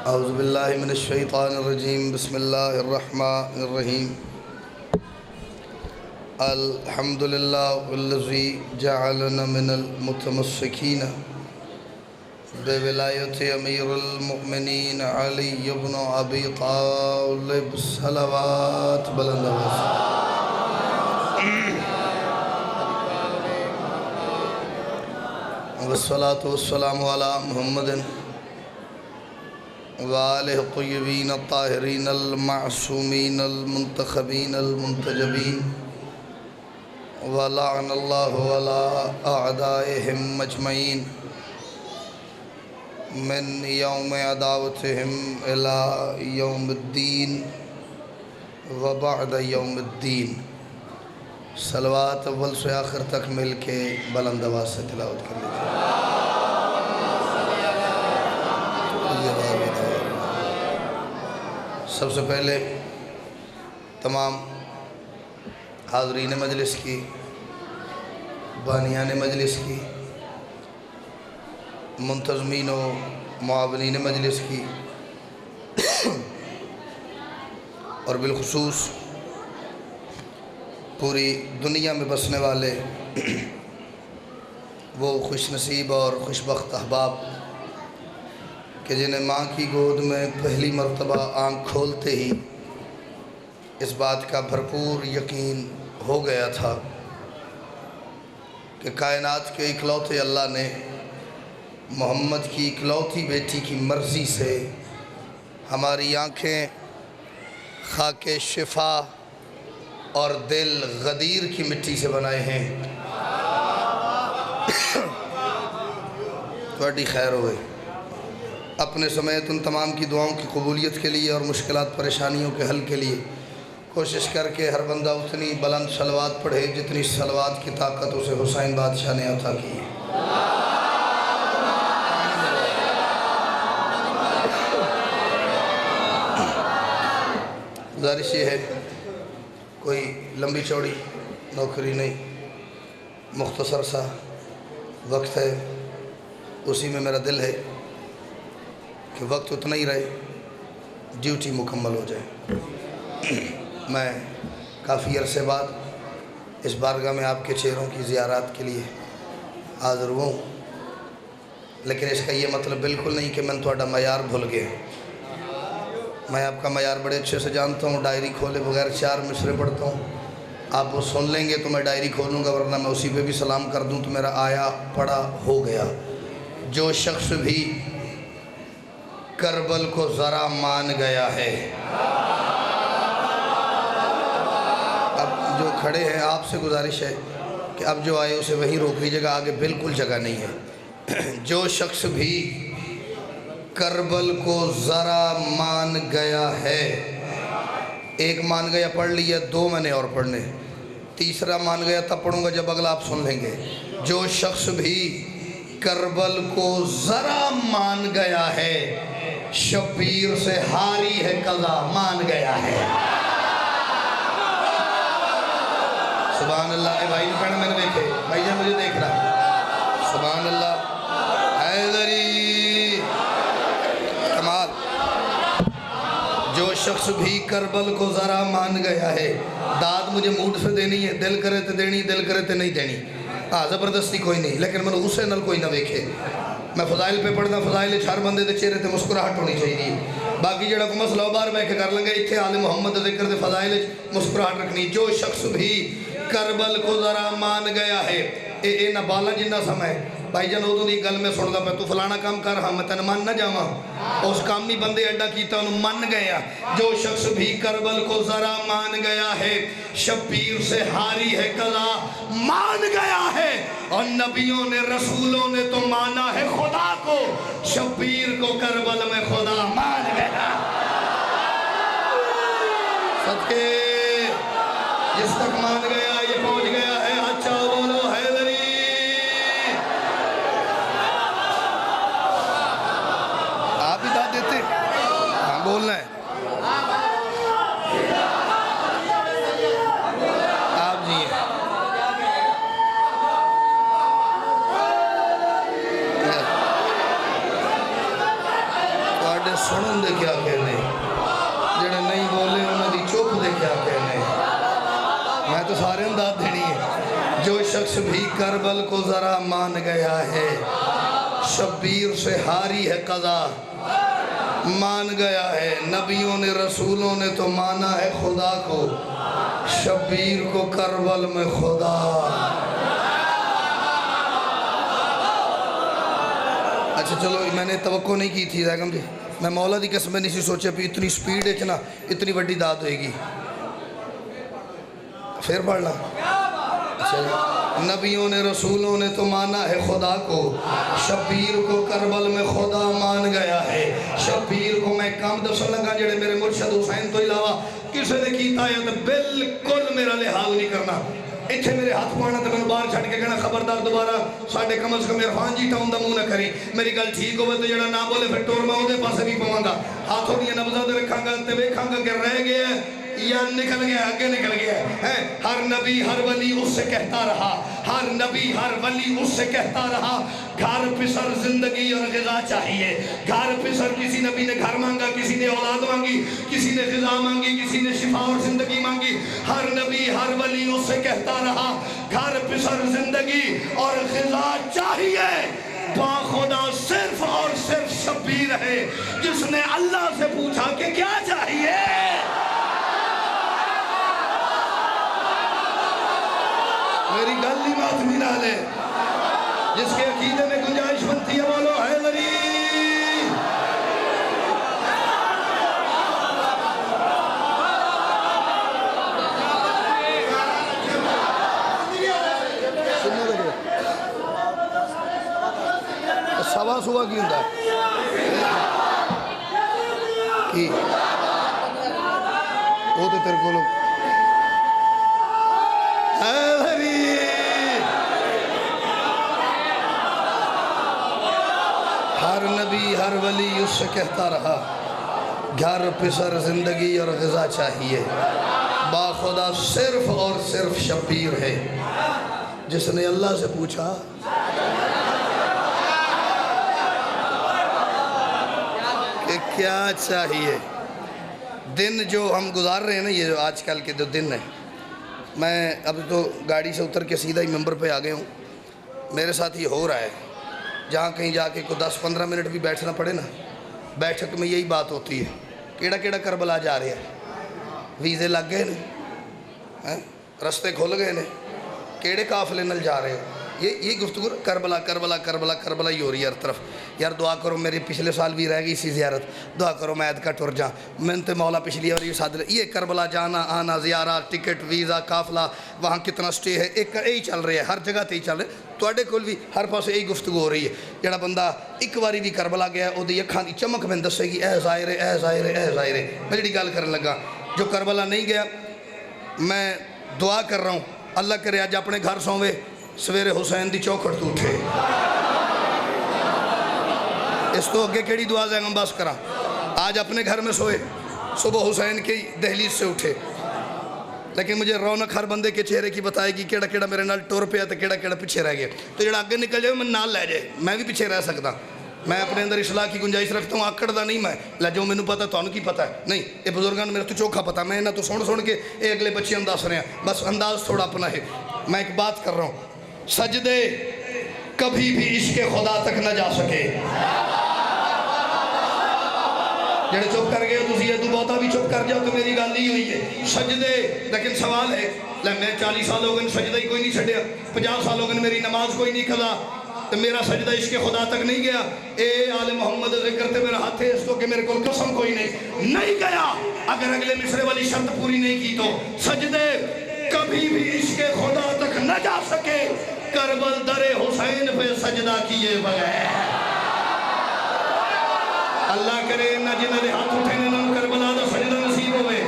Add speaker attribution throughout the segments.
Speaker 1: اعوذ باللہ من الشیطان الرجیم بسم اللہ الرحمن الرحیم الحمدللہ والذی جعلنا من المتمسکین بولایت امیر المؤمنین علی بن ابی طالب صلوات بلند والصلاة والسلام علی محمد وآلہ الطیبین الطاہرین المعصومین المنتخبین المنتجبین ولعن اللہ علی اعدائہم مجمعین من یوم عداوتہم الى یوم الدین وبعد یوم الدین۔ صلوات اول سے آخر تک مل کے بلند آواز سے تلاوت کر لیجیے۔ سب سے پہلے تمام حاضرین مجلس کی، بانیان مجلس کی، منتظمین و معاونین مجلس کی اور بالخصوص پوری دنیا میں بسنے والے وہ خوش نصیب اور خوشبخت احباب کہ جنہیں ماں کی گود میں پہلی مرتبہ آنکھ کھولتے ہی اس بات کا بھرپور یقین ہو گیا تھا کہ کائنات کے اکلوتے اللہ نے محمد کی اکلوتی بیٹی کی مرضی سے ہماری آنکھیں خاک شفا اور دل غدیر کی مٹی سے بنائے ہیں۔ تھوڑی خیر ہوئے۔ اپنے سمیت ان تمام کی دعاؤں کی قبولیت کے لیے اور مشکلات پریشانیوں کے حل کے لیے کوشش کر کے ہر بندہ اتنی بلند صلوات پڑھے جتنی صلوات کی طاقت اسے حسین بادشاہ نے عطا کی ہے۔ گزارش یہ ہے، کوئی لمبی چوڑی نوکری نہیں، مختصر سا وقت ہے، اسی میں میرا دل ہے کہ وقت اتنا ہی رہے، ڈیوٹی مکمل ہو جائے۔ میں کافی عرصے بعد اس بارگاہ میں آپ کے چہروں کی زیارات کے لیے حاضر ہوں، لیکن اس کا یہ مطلب بالکل نہیں کہ میں تھوڑا معیار بھول گئے۔ میں آپ کا معیار بڑے اچھے سے جانتا ہوں، ڈائری کھولے بغیر 4 مصرے پڑھتا ہوں، آپ وہ سن لیں گے تو میں ڈائری کھولوں گا، ورنہ میں اسی پہ بھی سلام کر دوں تو میرا آیا پڑا ہو گیا۔ جو شخص بھی کربل کو ذرا مان گیا ہے، اب جو کھڑے ہیں آپ سے گزارش ہے کہ اب جو آئے اسے وہیں روک لیجیے گا، آگے بالکل جگہ نہیں ہے۔ جو شخص بھی کربل کو ذرا مان گیا ہے، ایک مان گیا پڑھ لیا، 2 میں نے اور پڑھنے، تیسرا مان گیا تب پڑھوں گا جب اگلا آپ سن لیں گے۔ جو شخص بھی کربل کو ذرا مان گیا ہے، شبیر سے ہاری ہے قضا مان گیا ہے۔ سبحان اللہ۔ اے بھائی نے پڑھنا، میں نے دیکھے، بھائی جان مجھے دیکھ رہا۔ سبحان اللہ۔ حیدری کمال۔ جو شخص بھی کربل کو ذرا مان گیا ہے، داد مجھے موڈ سے دینی ہے، دل کرے تے دینی، دل کرے تے نہیں دینی، زبردستی کوئی نہیں، لیکن میں نے غصے نال کوئی نہ ویکھے۔ میں فضائل پہ پڑھنا، فضائل ہر بندے دے چہرے تے مسکراہٹ ہونی چاہیے، باقی جڑا کو مسئلہ بار میں کہ کر لیں گے، اتھے آل محمد ذکر دے فضائل مسکراہٹ رکھنی۔ جو شخص بھی کربل کو ذرا مان گیا ہے، اے نہ بالا جنہ سمے بھائی جان ادھوں دی گل میں سندا پہ تو فلانا کام کر ہاں میں تن من نہ جاواں، اس کامی بندے اڈا کیتا انہوں من گیا۔ جو شخص بھی کربل کو ذرا مان گیا ہے، شبیر سے ہاری ہے قضا مان گیا ہے۔ اور نبیوں نے رسولوں نے تو مانا ہے خدا کو، شبیر کو کربل میں خدا مان گیا۔ صدقے جس تک مان گیا یہ پہنچ گیا ہے۔ اچھا بولو حیدری۔ آپ بھی داد دیتے؟ ہاں بولنا ہے آپ جی ہیں۔ سنن دے کیا کہنے، جڑے نہیں بولے انہوں دی چپ دے کیا کہنے. میں تو سارے انداز دینی ہے. جو شخص بھی کربل کو ذرا مان گیا ہے، شبیر سے ہاری ہے قضا، مان گیا ہے. نبیوں نے رسولوں نے تو مانا ہے خدا کو، شبیر کو کربل میں خدا. اچھا چلو، میں نے توقع نہیں کی تھی زیگم جی، میں مولا دی قسم نہیں سی سوچے بھی اتنی سپیڈ ہے نا اتنی بڑی داد ہوئے گی. پھر پڑھنا. نبیوں نے رسولوں نے تو مانا ہے خدا کو، شبیر کو کربل میں خدا مان گیا ہے. شبیر کو میں کام دسن لگا جڑے میرے مرشد حسین تو علاوہ کسی نے کیتا ہے تو بالکل میرا لحاظ نہیں کرنا. اتھے میرے ہاتھ پانا تو میں باہر چھڑ کے کہنا خبردار دوبارہ ساڑھے کم از کم عرفان جی ٹاؤن دا منہ نہ کری. میری گل ٹھیک ہوئے تو جڑا نہ بولے پھر ٹور میں ہوندے پاسے بھی پواں گا. ہاتھوں دیا نبضہ دے رکھاں گا تے ویکھاں گا کہ رہ گیا ہے یا نکل گیا، آگے نکل گیا ہے. ہر نبی ہر ولی اس سے کہتا رہا، ہر نبی ہر ولی اس سے کہتا رہا گھر پسر زندگی اور غذا چاہیے. گھر پسر کسی نبی نے گھر مانگا، کسی نے اولاد مانگی، کسی نے غذا مانگی، کسی نے شفا اور زندگی مانگی. ہر نبی ہر ولی اس سے کہتا رہا گھر پسر زندگی اور غذا چاہیے. با خدا صرف اور صرف شبیر ہے جس نے اللہ سے پوچھا کہ کیا چاہیے. میری گل نہیں بات میرا لے، جس کے عقیدے میں گنجائش بنتی ہے بولو حیدری. سوا سوا کی ہوتا ہے کی وہ تو تیرے کو لوگ ہر نبی ہر ولی اس سے کہتا رہا گھر پسر زندگی اور غذا چاہیے. با خدا صرف اور صرف شبیر ہے جس نے اللہ سے پوچھا کہ کیا چاہیے. دن جو ہم گزار رہے ہیں نا، یہ جو آج کل کے جو دن ہیں، میں اب تو گاڑی سے اتر کے سیدھا ہی ممبر پہ آ گئے ہوں. میرے ساتھ یہ ہو رہا ہے، جہاں کہیں جا کے کوئی 10-15 منٹ بھی بیٹھنا پڑے نا، بیٹھک میں یہی بات ہوتی ہے. کیڑا کیڑا کربلا جا رہے ہیں، ویزے لگ گئے نے، رستے کھل گئے نے، کیڑے قافلے نل جا رہے ہو. یہ گفتگو کربلا کربلا کربلا کربلا ہی ہو رہی ہے ہر طرف. یار دعا کرو، میری پچھلے سال بھی رہ گئی سی زیارت، دعا کرو میں عید کا ٹر جاں. میں تے مولا پچھلی اور یہ ساتھ یہ کربلا جانا آنا، زیارت، ٹکٹ، ویزا، قافلہ، وہاں کتنا سٹے ہے، ایک یہی چل رہا ہے، ہر جگہ تے ہی چل رہا ہے. تواڈے کول بھی ہر پاسے یہی گفتگو ہو رہی ہے. جڑا بندہ ایک باری بھی کربلا گیا وہ اکھاں دی چمک میں دسے گی اے ظاہر ہے، اے ظاہر ہے، اے ظاہر ہے. میں جڑی گل کرن لگا، جو کربلا نہیں گیا، میں دعا کر رہا ہوں اللہ کرے آج اپنے گھر سووے، سویرے حسین دی چوکھٹ تو اٹھے. اس تو اگے کیڑی دعا زیگم باس کرا. آج اپنے گھر میں سوئے، صبح حسین کی دہلیز سے اٹھے. لیکن مجھے رونق ہر بندے کے چہرے کی بتائے گی کیڑا کیڑا میرے نال ٹور پہ آتا، کیڑا کیڑا پیچھے رہ گیا. تو جڑا آگے نکل جائے میں نال لے جائے، میں بھی پیچھے رہ سکتا. میں اپنے اندر اصلاح کی گنجائش رکھتا ہوں. آکڑ دا نہیں میں لے جو مینوں پتا تو کی پتا ہے نہیں. یہ بزرگان میرے تو چوکھا پتا، میں نہ تو سن کے یہ اگلے بچے انداز رہے ہیں، بس انداز تھوڑا اپنا ہے. میں ایک بات کر رہا ہوں، سجدے کبھی بھی عشق خدا تک نہ جا سکے. جڑے چپ کر گئے تو یہ تو بہتا بھی چپ کر جاؤ تو میری گل نہیں ہوئی ہے. سجدے لیکن سوال ہے، میں 40 سال ہو گئے سجدہ ہی کوئی نہیں چھڑیا، 50 سال ہو گئے میری نماز کوئی نہیں کھلا، تو میرا سجدہ عشق خدا تک نہیں گیا. اے آل محمد ذکر تے میرا ہاتھ ہے اس کو کہ میرے کو قسم کوئی نہیں گیا. اگر اگلے مصرے والی شرط پوری نہیں کی تو سجدے کبھی بھی عشق خدا تک نہ جا سکے کربل در حسین پہ سجدہ کیے بغیر. اللہ کرے نہ جنہ دے ہاتھ اٹھے نہ کربلا دا سجدہ نصیب ہوئے.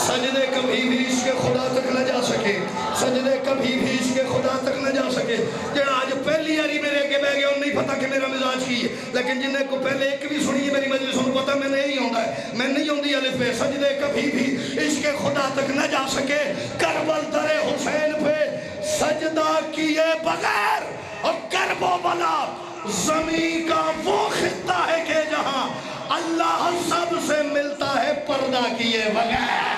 Speaker 1: سجدے کبھی بھی عشق خدا تک نہ جا سکے، سجدے کبھی بھی عشق خدا تک نہ جا سکے. جڑا آج پہلی آری میرے کے بہ گیا انہیں پتا کہ میرا مزاج کی ہے، لیکن جنہیں کو پہلے ایک بھی سنی ہے میری مجلس انہوں پتا میں نہیں ہوتا ہے، میں نہیں ہوندی الف پہ. سجدے کبھی بھی عشق خدا تک نہ جا سکے کربل در حسین پہ سجدہ کیے بغیر. اور کرب و بلا زمین کا وہ خطہ ہے کہ جہاں اللہ سب سے ملتا ہے پردہ کیے بغیر.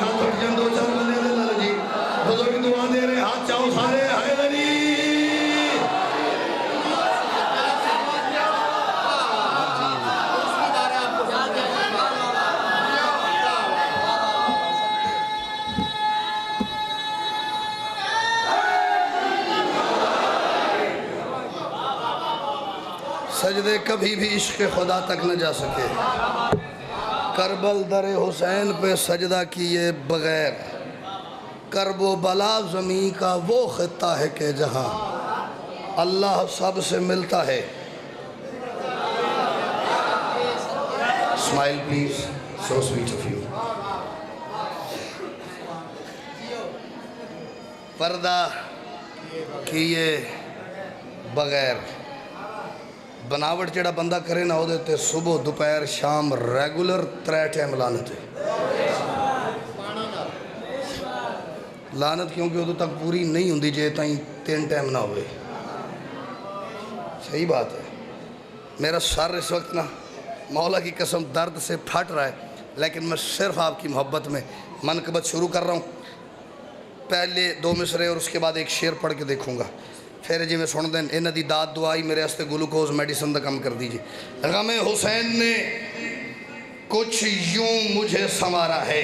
Speaker 1: ہاتھ اٹھ جائیں دو چار بندے دے لال جی بزرگ دعا دے رہے ہاتھ چاہو سارے حیدری. سجدے کبھی بھی عشق خدا تک نہ جا سکے. کربل در حسین پہ سجدہ کیے بغیر. کرب و بلا زمین کا وہ خطہ ہے کہ جہاں اللہ سب سے ملتا ہے. Smile please, so sweet of you. پردہ کیے بغیر. بناوٹ جڑا بندہ کرے نہ ہو دیتے صبح دوپہر شام ریگولر 3 ٹائم لانت ہے. لانت کیونکہ ادھر تک پوری نہیں ہوندی جے تائیں 3 ٹائم نہ ہوئے. صحیح بات ہے. میرا سر اس وقت نا مولا کی قسم درد سے پھٹ رہا ہے, لیکن میں صرف آپ کی محبت میں منقبت شروع کر رہا ہوں. پہلے 2 مصرے اور اس کے بعد ایک شعر پڑھ کے دیکھوں گا. پھر جی میں سن دیں انہ دی داد دعائی میرے ہستے گلوکوز میڈیسن دا کم کر دیجئے. غم حسین نے کچھ یوں مجھے سنوارا ہے.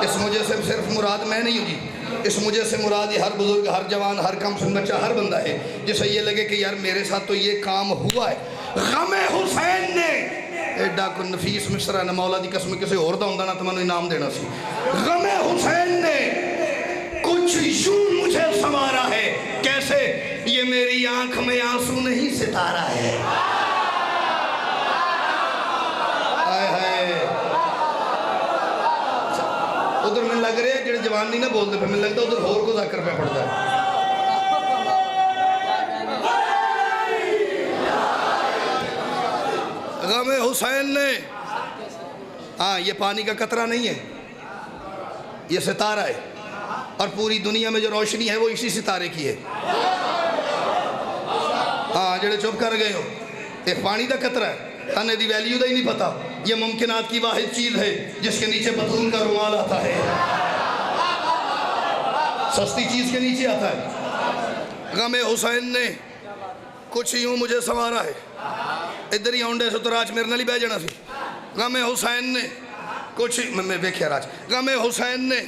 Speaker 1: اس مجھے سے صرف مراد میں نہیں ہوں جی, اس مجھے سے مراد ہر بزرگ, ہر جوان, ہر کم سن بچہ, ہر بندہ ہے جسے یہ لگے کہ یار میرے ساتھ تو یہ کام ہوا ہے. غم حسین نے ایڈا کو نفیس مصرع نہ مولا دی قسم کسی اور دا ہوندہ نہ تمہیں انعام دینا سی. غم حسین نے کچھ یوں مجھے سنوارا ہے. کیسے؟ یہ میری آنکھ میں آنسو نہیں ستارہ ہے. آئے ہائے ادھر میں لگ رہے ہیں جڑے جوان نہیں نہ بول دے پہ میں لگتا ادھر ہور کو ذکر پہ پڑتا ہے. غم حسین نے, ہاں یہ پانی کا قطرہ نہیں ہے, یہ ستارہ ہے, اور پوری دنیا میں جو روشنی ہے وہ اسی ستارے کی ہے. ہاں جڑے چپ کر گئے ہو, ایک پانی دا قطرہ ہے, تانے دی ویلیو دا ہی نہیں پتا. یہ ممکنات کی واحد چیز ہے جس کے نیچے بطون کا رومال آتا ہے, سستی چیز کے نیچے آتا ہے. غم حسین نے کچھ یوں مجھے سنوارا ہے. ادھر ہی ہونڈے سے تو راج میرے نالی بہ جانا سی. غم حسین نے کچھ میں دیکھیا راج. غم حسین نے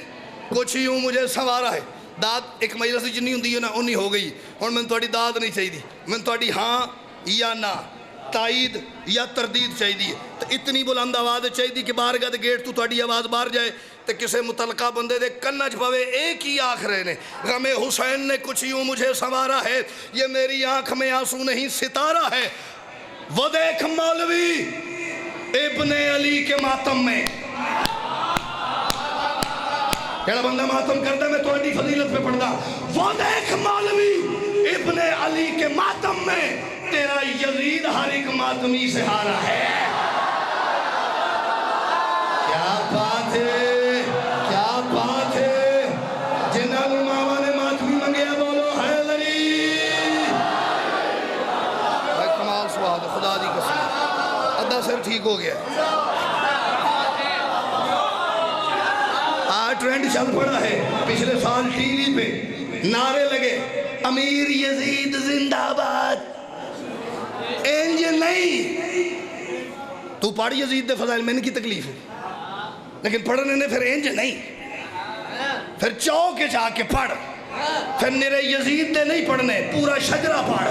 Speaker 1: کچھ یوں مجھے سنوارا ہے. داد ایک مجلس جنی ہوندی ہے نا انہی ہو گئی. اور میں تھوڑی داد نہیں چاہی دی, میں تھوڑی ہاں یا نہ, تائید یا تردید چاہی دی. تو اتنی بلند آواز چاہی دی کہ بارگاہ دے گیٹ تو تھوڑی آواز باہر جائے تو کسے متعلقہ بندے دے کنج پوے ایک ہی آنکھ رہنے. غم حسین نے کچھ یوں مجھے سنوارا ہے. یہ میری آنکھ میں آنسو نہیں ستارہ ہے. وہ دیکھ مولوی ابن علی کے ماتم میں, جڑا بندہ ماتم کرتا ہے میں تو انہی فضیلت پہ پڑھتا. وہ دیکھ مولوی ابن علی کے ماتم میں تیرا یزید ہر ایک ماتمی سے ہارا ہے. کیا بات ہے, کیا بات ہے. جنہاں ماما نے ماتمی منگیا بولو حیدری. بھائی کمال سواد خدا دی قسم, ادھا سر ٹھیک ہو گیا. ٹرینڈ چل پڑا ہے. پچھلے سال ٹی وی پہ نعرے لگے امیر یزید زندہ باد. انج نہیں, تو پڑھ یزید دے فضائل میں نے کی تکلیف ہے, لیکن پڑھنے نے پھر انج نہیں, پھر چوکے جا کے پڑھ. پھر میرے یزید دے نہیں پڑھنے, پورا شجرہ پڑھ.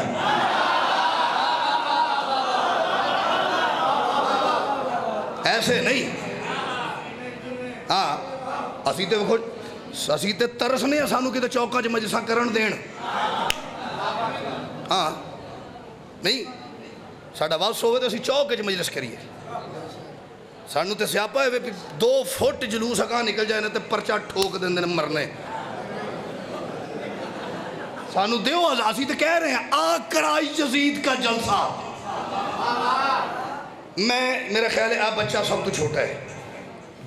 Speaker 1: ایسے نہیں. ہاں اسی تے ترس نہیں سانو کتے چوکاں چ مجلساں کرن دین. ہاں نہیں ساڈا وس ہوئے تو اسی چوک چ مجلس کریے. سانو تے سیاپا ہے 2 فٹ جلوس اگاں نکل جائے نا تے پرچہ ٹھوک دیں مرنے. سانو دیو اسی تے کہہ رہے ہیں آ کرائی یزید کا جلسہ. میرا خیال ہے آپ بچہ سب تو چھوٹا ہے,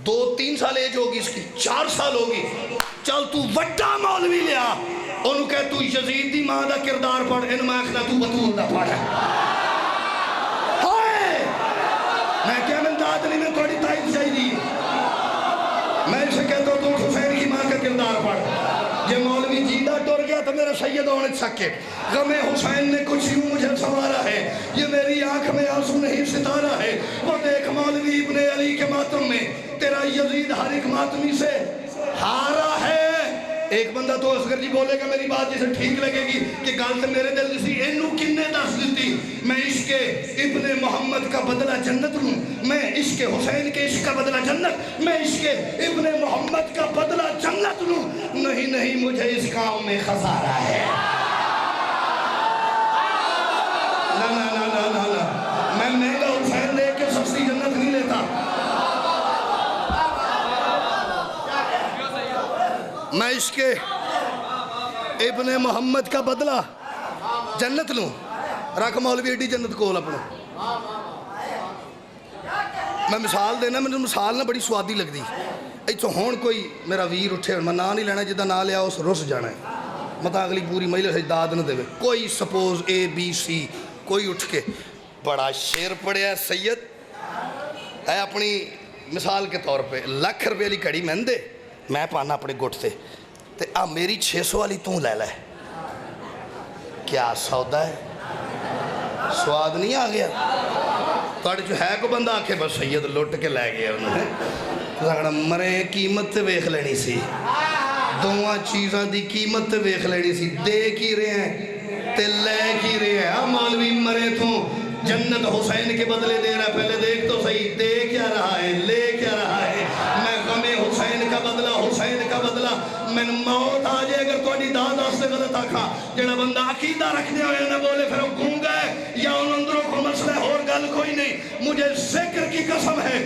Speaker 1: 2-3 سال ایج ہوگی اس کی, 4 سال ہوگی. چل تو وڈا مولوی لیا انہوں کہے تو یزید دی ماں دا کردار پڑھ، ان میں آخنا تو بطول دا پڑھ. میں کیا من داد نہیں، میں تھوڑی تائید چاہیے. میں اسے کہتا ہوں تو حسین کی ماں کا کردار پڑھ. یہ مولوی جیدہ ٹور گیا تو میرا سید ہونے سکے. غم حسین نے کچھ یوں مجھے سوارا ہے، یہ میری آنکھ میں آنسو نہیں ستارہ ہے. وہ دیکھ مولوی ابن علی کے ماتم میں تیرا یزید ہر ایک ماتمی سے ہارا ہے. ایک بندہ تو اصغر جی بولے گا میری بات جسے ٹھیک لگے گی کہ گالت میرے دل سی اینو کنے دس دیتی. میں عشق ابن محمد کا بدلہ جنت لوں، میں عشق حسین کے عشق کا بدلہ جنت، میں عشق ابن محمد کا بدلہ جنت لوں. نہیں مجھے اس کام میں خسارہ ہے. نا میں مہنگا حسین دیکھ کے سستی جنت نہیں لیتا. میں عشق ابن محمد کا بدلہ جنت لوں. رکھ مولوی ایڈی جنت کول اپنا. میں مثال دینا، مجھے مثال نہ بڑی سوادی لگ دی. ایتھوں ہون کوئی میرا ویر اٹھے، میں نا نہیں لینا، جدہ نا لیا اس رس جانا ہے، مطا اگلی پوری مہیلے سے داد نہ دے. کوئی سپوز اے بی سی کوئی اٹھ کے بڑا شیر پڑے ہے سید اے اپنی مثال کے طور پہ ₹1,00,000 لی کڑی میں دے، میں پانا اپنے گھٹ سے تے آ میری 600 والی توں لے لے. کیا سودا ہے؟ سواد نہیں آ گیا؟ توڑے جو ہے کو بندہ آکھے بس سید لوٹ کے لے گیا انہوں نے. مرے قیمت تے ویخ لینی سی، دوہاں چیزاں دی قیمت تے ویخ لینی سی. دے کی رہے ہیں تے لے کی رہے ہیں. ہاں مولوی مرے تو جنت حسین کے بدلے دے رہا ہے. پہلے دیکھ تو صحیح دے کیا رہا ہے، لے کیا رہا ہے. میں غم حسین کا بدلہ، حسین کا بدلہ. میں موت آ جائے اگر تو اڈی داد آستے غلط آکھا. جڑا بندہ عقیدہ رکھنے ہوئے نہ بولے پھر وہ گونگا ہے یا ان اندروں کو مسئلہ اور گل کوئی نہیں. مجھے ذکر کی قسم ہے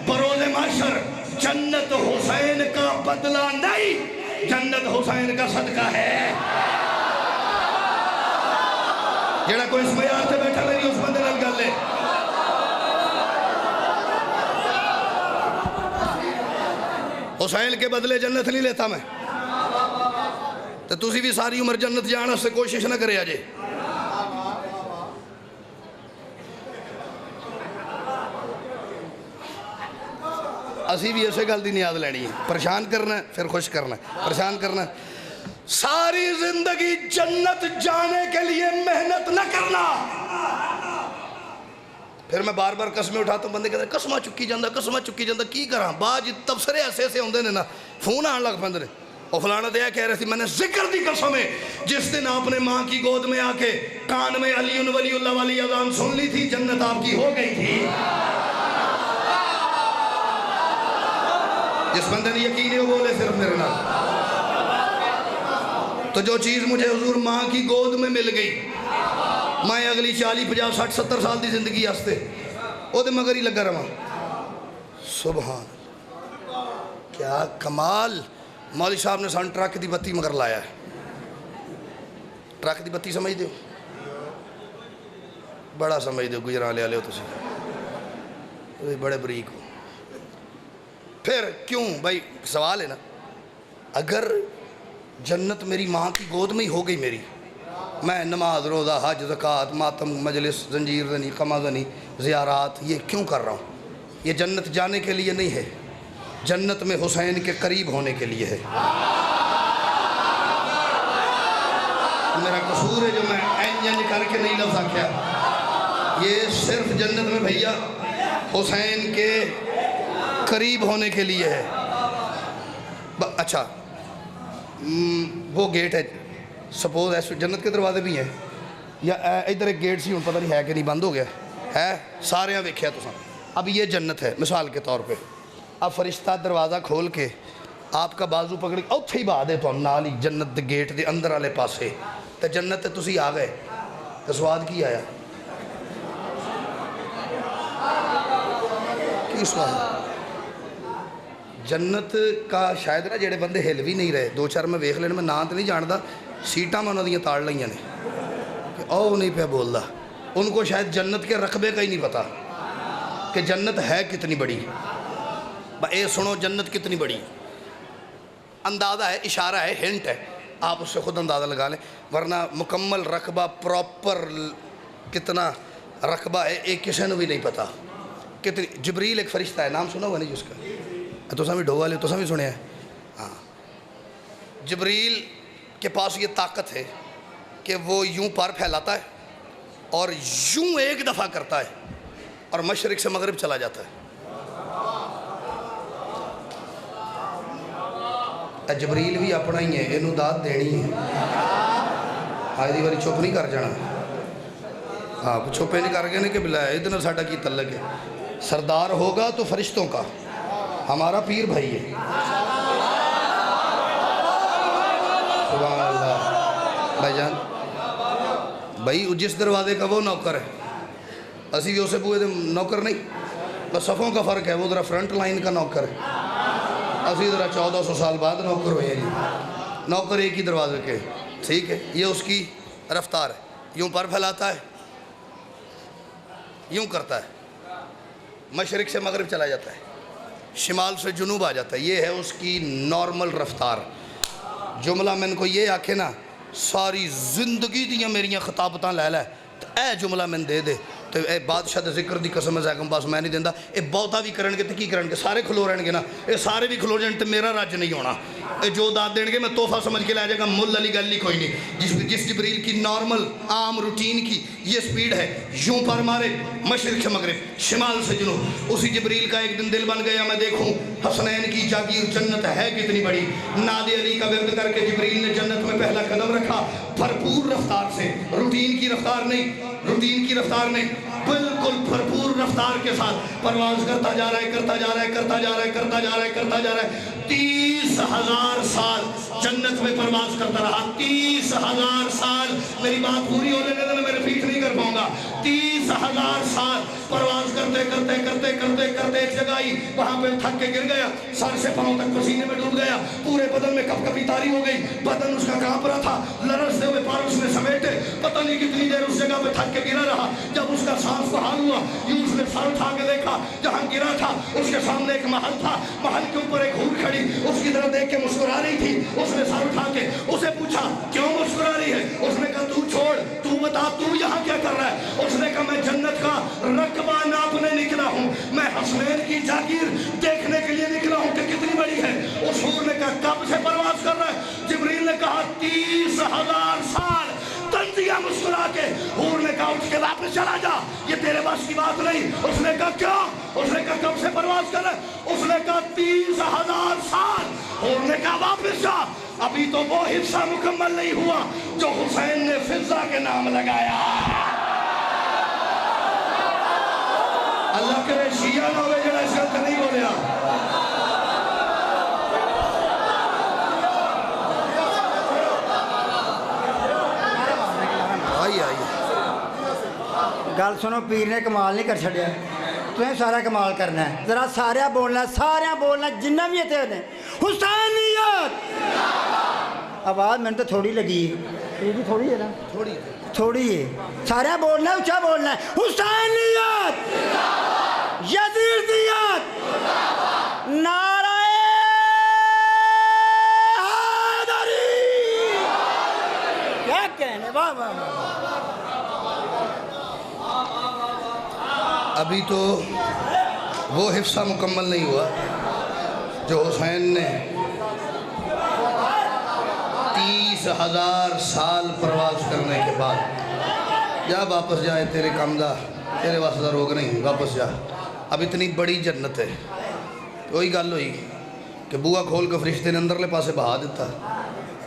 Speaker 1: بروز محشر جنت حسین کا بدلہ نہیں، جنت حسین کا صدقہ ہے. جڑا کوئی اس معیار سے بیٹھا میری اس بندے نال گل لے. حسین کے بدلے جنت نہیں لیتا میں. تو تسی بھی ساری عمر جنت جانا سے کوشش نہ کرے آجے. اسی بھی اسے گل دی نیاد لینی ہے. پریشان کرنا ہے پھر خوش کرنا ہے، پریشان کرنا ہے. ساری زندگی جنت جانے کے لیے محنت نہ کرنا. پھر میں بار بار قسمیں اٹھاتا ہوں، بندے کہتے ہیں قسمہ چکی جاندہ کی کراں. بعض تبصرے ایسے ہوندے نے نا، فون آن لگ پندے نے. اور فلانا دیا کہہ رہے تھی میں نے ذکر دی قسم ہے جس دن آپ نے ماں کی گود میں آ کے کان میں علی ولی اللہ والی اذان سن لی تھی، جنت آپ کی ہو گئی تھی. جس بندے نے یقین ہے وہ بولے صرف میرے نام. تو جو چیز مجھے حضور ماں کی گود میں مل گئی، میں اگلی 40 50 60 70 سال دی زندگی آستے وہ دے مگر ہی لگا رہا. سبحان کیا کمال. مولوی صاحب نے سان ٹرک دی بتی مگر لایا ہے. ٹرک دی بتی سمجھ دیو، بڑا سمجھ دیو، گجران لے آلے ہو تسی بڑے بریک ہو. پھر کیوں بھائی سوال ہے نا، اگر جنت میری ماں کی گود میں ہی ہو گئی میری، میں نماز روزہ حج زکوٰۃ ماتم مجلس زنجیر زنی قمع زنی زیارات یہ کیوں کر رہا ہوں؟ یہ جنت جانے کے لیے نہیں ہے، جنت میں حسین کے قریب ہونے کے لیے ہے. میرا قصور ہے جو میں این کر کے نہیں لفظ آکھیا. یہ صرف جنت میں بھیا حسین کے قریب ہونے کے لیے ہے. اچھا وہ گیٹ ہے، سپوز ایسے جنت کے دروازے بھی ہیں یا ادھر ایک گیٹ سی، پتہ نہیں ہے کہ نہیں بند ہو گیا ہے، سارے ہاں ویکھیا تو. اب یہ جنت ہے مثال کے طور پہ. اب فرشتہ دروازہ کھول کے آپ کا بازو پکڑ کے اوتھے ہی بہا دے تو نال ہی جنت دے گیٹ دے اندر والے پاسے تے جنت تے تسی آ گئے تو سواد کی آیا؟ کی سواد؟ جنت کا شاید نا جڑے بندے ہل بھی نہیں رہے، 2 4 میں ویکھ لینے، میں نام تو نہیں جانتا، سیٹاں میں انہوں نے تاڑ لائیاں نے کہ او نہیں پہ بولدا. ان کو شاید جنت کے رقبے کا ہی نہیں پتا کہ جنت ہے کتنی بڑی. اے سنو جنت کتنی بڑی، اندازہ ہے، اشارہ ہے، ہنٹ ہے. آپ اس سے خود اندازہ لگا لیں، ورنہ مکمل رقبہ پراپر کتنا رقبہ ہے ایک کسی نے بھی نہیں پتا کتنی. جبریل ایک فرشتہ ہے، نام سنا ہوا نہیں جس کا؟ تو سامنے ڈھو والے تو سامنے سنے ہیں. ہاں، جبریل کے پاس یہ طاقت ہے کہ وہ یوں پار پھیلاتا ہے اور یوں ایک دفعہ کرتا ہے اور مشرق سے مغرب چلا جاتا ہے. جبریل بھی اپنا ہی ہے، انہوں داد دینی ہے. آج دی باری چپ نہیں کر جانا. آپ چھپے نہیں کر گئے کہ بلا ادھر ساڈا کی تعلق ہے. سردار ہوگا تو فرشتوں کا، ہمارا پیر بھائی ہے. سبحان اللہ. بھائی جان بھائی جس دروازے کا وہ نوکر ہے، اسی بھی اسے بوئے دے نوکر نہیں، بس صفوں کا فرق ہے. وہ ذرا فرنٹ لائن کا نوکر ہے، اسی ذرا 1400 سال بعد نوکر ہوئے جی. نوکر ایک ہی دروازے کے. ٹھیک ہے، یہ اس کی رفتار ہے. یوں پر پھیلاتا ہے، یوں کرتا ہے، مشرق سے مغرب چلا جاتا ہے، شمال سے جنوب آ جاتا ہے. یہ ہے اس کی نارمل رفتار. جملہ میں ان کو یہ آکھے نا ساری زندگی دیاں میریاں خطابتاں لے لے تو اے جملہ میں دے دے تو اے بادشاہ دے ذکر دی قسم ہے زیکم پاس میں نہیں دیندہ. اے بہتا بھی کرنگے تو کی کرنگے، سارے کھلو رہنگے نا، اے سارے بھی کھلو جائیں تو میرا راج نہیں ہونا. اے جو داد دینگے میں توفہ سمجھ کے لے جائے گا، مل علی گلی کوئی نہیں. جس جبریل کی نارمل عام روٹین کی یہ سپیڈ ہے، یوں پر مارے مشرق سے مغرب شمال سے جنوب. اسی جبریل کا ایک دن دل بن گیا میں دیکھوں حسنین کی جاگیر جنت ہے کتنی بڑی. ناد علی کا ورد کر کے جبریل نے جنت میں پہلا قدم رکھا. بھرپور رفتار سے، روٹین کی رفتار نہیں، روٹین کی رفتار نہیں، بالکل بھرپور رفتار کے ساتھ پرواز کرتا جا رہا ہے، کرتا جا رہا ہے، کرتا جا رہا ہے، کرتا جا رہا ہے، کرتا جا رہا ہے. 30,000 سال جنت میں پرواز کرتا رہا. 30,000 سال. میری بات پوری ہونے کے لیے میں ریپیٹ نہیں کر پاؤں گا. 30,000 سال پرواز کرتے کرتے کرتے کرتے کرتے ایک جگہ آئی، وہاں پہ تھک کے گر گیا، سر سے پاؤں تک پسینے میں ڈوب گیا، پورے بدن میں کپ کپی تاری ہو گئی، بدن اس کا کانپ رہا تھا، لرزتے ہوئے پار اس نے سمیٹے، پتہ نہیں کتنی دیر اس جگہ پہ تھک کے گرا رہا. جب اس کا سانس بحال ہوا، یوں اس نے سر اٹھا کے دیکھا، جہاں گرا تھا اس کے سامنے ایک محل تھا، محل کے اوپر ایک حور کھڑی اس کی طرف دیکھ کے مسکرا رہی تھی. اس نے سر اٹھا کے اسے پوچھا کیوں مسکرا رہی ہے؟ اس نے کہا تو چھوڑ، تو بتا تو یہاں کیا کر رہا ہے؟ اس نے کہا میں جنت کا رقبہ ناپنے نکلا ہوں، میں حسنین کی جاگیر دیکھنے کے لیے نکلا ہوں کہ کتنی بڑی ہے. اس حور نے کہا کب سے پرواز کر رہا ہے؟ جبریل نے کہا 30,000 سال. تنزیہ مسکرا کے حور نے کہا اٹھ کے واپس چلا جا، یہ تیرے بس کی بات نہیں. اس نے کہا کیوں؟ اس نے کہا کب سے پرواز کر رہا ہے؟ اس نے کہا 30,000 سال. حور نے کہا واپس جا، ابھی تو وہ حصہ مکمل نہیں ہوا جو حسین نے فضہ کے نام لگایا. اللہ کرے شیعہ نہ ہوئے جڑا اس گلت نہیں بولیا. آئیے آئیے
Speaker 2: گل سنو، پیر نے کمال نہیں کر چھڑیا، تمہیں سارا کمال کرنا ہے. ذرا سارا بولنا جنہ بھی ہے نے حسینیت. آواز میں نے تو تھوڑی لگی ہے، یہ بھی تھوڑی ہے نا، تھوڑی ہے. سارا بولنا، اونچا بولنا ہے. حسینیت، یزیدیت، نعرہ حیدری. کیا کہنے، واہ واہ واہ.
Speaker 1: ابھی تو وہ حفصہ مکمل نہیں ہوا جو حسین نے 30,000 سال پرواز کرنے کے بعد. جا واپس جائے تیرے کامدہ، تیرے واسطہ روگ نہیں، واپس جا. اب اتنی بڑی جنت ہے. وہی گل ہوئی کہ بوہا کھول کے فرشتے نے اندرلے پاسے بہا دیتا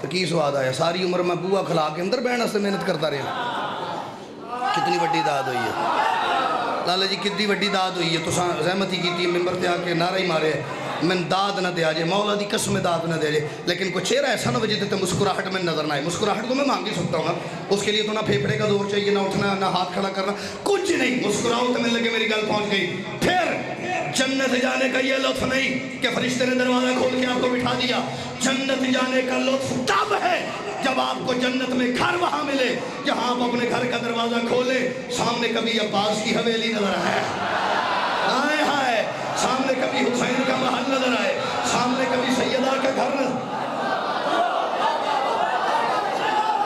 Speaker 1: تو کی سواد آیا. ساری عمر میں بوہا کھلا کے اندر بہنا سے محنت کرتا رہا. کتنی بڑی داد ہوئی ہے لالا جی، کتنی بڑی داد ہوئی ہے. تو زحمت ہی کی تھی، ممبر تے آ کے نعرہ ہی مارے میں داد نہ دیا جائے، مولا دی قسم داد نہ دے جائے. لیکن کوئی چہرہ ایسا نہ وجہ دیتے مسکراہٹ میں نظر نہ آئے. مسکراہٹ تو میں مانگ ہی سکتا ہوں، اس کے لیے تو نہ پھیپڑے کا زور چاہیے، نہ اٹھنا، نہ ہاتھ کھڑا کرنا، کچھ نہیں. مسکراؤ تو میں لگے میری گل پہنچ گئی. پھر جنت جانے کا یہ لطف نہیں کہ فرشتے نے دروازہ کھول کے آپ کو بٹھا دیا. جنت جانے کا لطف تب ہے جب آپ کو جنت میں گھر وہاں ملے، جہاں آپ اپنے گھر کا دروازہ کھولے، سامنے کبھی عباس کی حویلی نظر آئے، آئے ہائے، سامنے کبھی حسین کا محل نظر آئے، سامنے کبھی سیدہ کا گھر نظر.